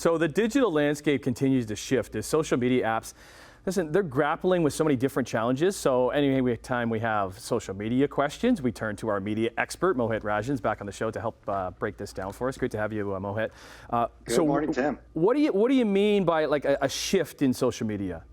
So the digital landscape continues to shift as social media apps, listen, they're grappling with so many different challenges. So anytime we have social media questions, we turn to our media expert, Mohit Rajan's back on the show to help break this down for us. Great to have you, Mohit. Good morning, Tim. What do you mean by like a shift in social media?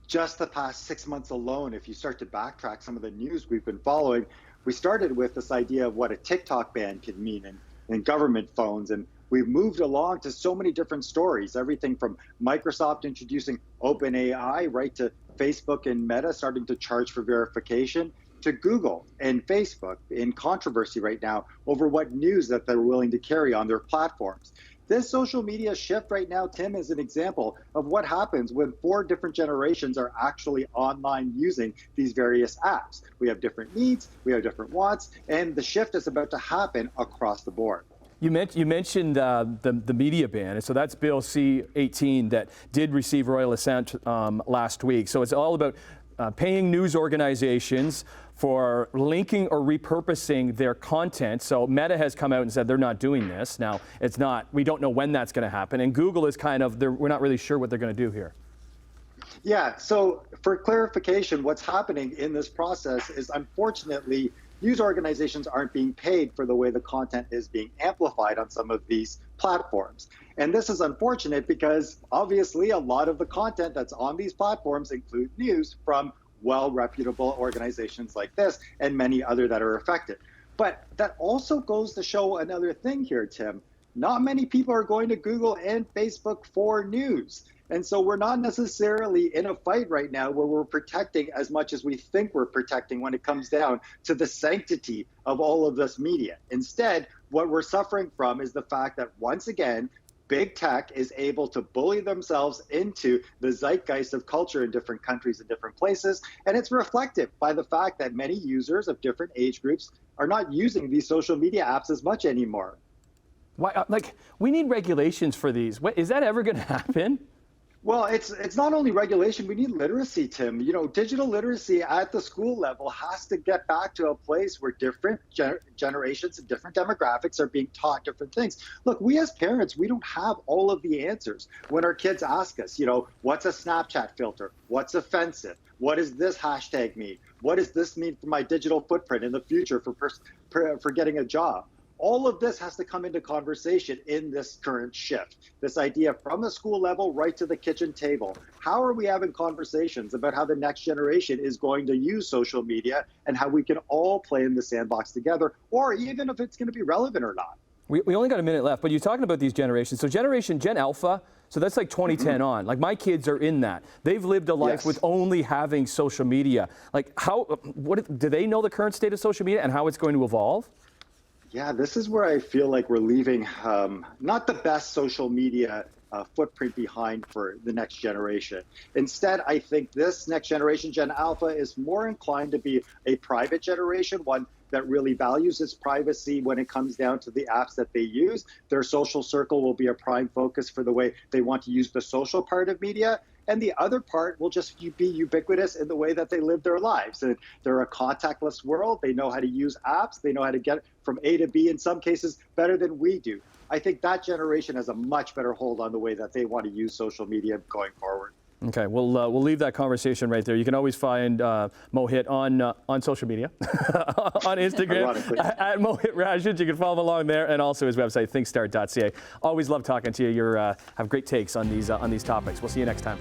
Just the past 6 months alone, if you start to backtrack some of the news we've been following, we started with this idea of what a TikTok ban could mean in government phones. And we've moved along to so many different stories, everything from Microsoft introducing OpenAI right to Facebook and Meta starting to charge for verification, to Google and Facebook in controversy right now over what news that they're willing to carry on their platforms. This social media shift right now, Tim, is an example of what happens when 4 different generations are actually online using these various apps. We have different needs, we have different wants, and the shift is about to happen across the board. You mentioned the media ban, and so that's Bill C-18 that did receive royal assent last week. So it's all about paying news organizations for linking or repurposing their content. So Meta has come out and said they're not doing this. Now, we don't know when that's going to happen. And Google is we're not really sure what they're going to do here. Yeah, so for clarification, what's happening in this process is unfortunately, news organizations aren't being paid for the way the content is being amplified on some of these platforms. And this is unfortunate because obviously a lot of the content that's on these platforms include news from well-reputable organizations like this and many other that are affected. But that also goes to show another thing here, Tim. Not many people are going to Google and Facebook for news. And so we're not necessarily in a fight right now where we're protecting as much as we think we're protecting when it comes down to the sanctity of all of this media. Instead, what we're suffering from is the fact that once again, big tech is able to bully themselves into the zeitgeist of culture in different countries and different places. And it's reflected by the fact that many users of different age groups are not using these social media apps as much anymore. Why, we need regulations for these. Is that ever going to happen? Well, it's not only regulation, we need literacy, Tim. You know, digital literacy at the school level has to get back to a place where different generations and different demographics are being taught different things. Look, we as parents, we don't have all of the answers. When our kids ask us, you know, what's a Snapchat filter? What's offensive? What does this hashtag mean? What does this mean for my digital footprint in the future for getting a job? All of this has to come into conversation in this current shift. This idea from the school level right to the kitchen table. How are we having conversations about how the next generation is going to use social media and how we can all play in the sandbox together, or even if it's going to be relevant or not? We only got a minute left, but you're talking about these generations. So Gen Alpha, so that's like 2010 on. Like my kids are in that. They've lived a life with only having social media. Like do they know the current state of social media and how it's going to evolve? Yeah, this is where I feel like we're leaving not the best social media footprint behind for the next generation. Instead, I think this next generation, Gen Alpha, is more inclined to be a private generation, one that really values its privacy when it comes down to the apps that they use. Their social circle will be a prime focus for the way they want to use the social part of media. And the other part will just be ubiquitous in the way that they live their lives. And they're a contactless world. They know how to use apps. They know how to get from A to B, in some cases, better than we do. I think that generation has a much better hold on the way that they want to use social media going forward. Okay, we'll leave that conversation right there. You can always find Mohit on social media, on Instagram, at Mohit Rajan. You can follow him along there, and also his website, thinkstart.ca. Always love talking to you. You have great takes on these topics. We'll see you next time.